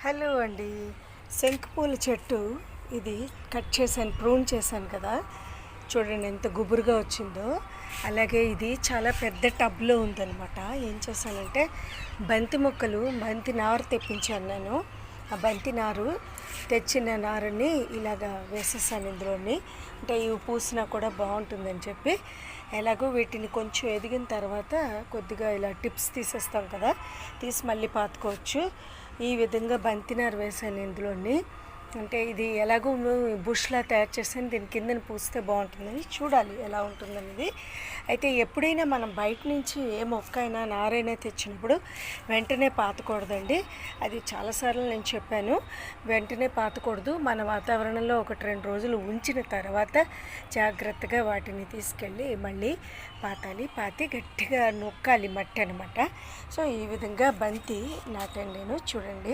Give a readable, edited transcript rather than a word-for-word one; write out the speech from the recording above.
Hello అండి. శంకుపూల చెట్టు ఇది కట్ చేశాను, ప్రూన్ చేశాను కదా, చూడండి ఎంత గుబురుగా వచ్చిందో. అలాగే ఇది చాలా పెద్ద టబ్లో ఉందన్నమాట. ఏం చేశానంటే బంతి నారు తెప్పించాను నేను. ఆ బంతి నారు తెచ్చిన నారుని ఇలాగా వేసేసాను ఇందులోని. అంటే ఇవి పూసినా కూడా బాగుంటుందని చెప్పి, ఎలాగో వీటిని కొంచెం ఎదిగిన తర్వాత కొద్దిగా ఇలా టిప్స్ తీసేస్తాం కదా, తీసి మళ్ళీ పాతుకోవచ్చు. ఈ విధంగా బంతినారు వేసాను ఇందులోని. అంటే ఇది ఎలాగో బుష్లా తయారు చేసాను, దీని కిందన పూస్తే బాగుంటుందని. చూడాలి ఎలా ఉంటుందనేది. అయితే ఎప్పుడైనా మనం బయట నుంచి ఏ మొక్క అయినా నారైనా తెచ్చినప్పుడు వెంటనే పాతకూడదండి. అది చాలాసార్లు నేను చెప్పాను, వెంటనే పాతకూడదు. మన వాతావరణంలో 1-2 రోజులు ఉంచిన తర్వాత జాగ్రత్తగా వాటిని తీసుకెళ్ళి మళ్ళీ పాతి గట్టిగా నొక్కాలి మట్టి అనమాట. సో ఈ విధంగా బంతి నాటాను నేను, చూడండి.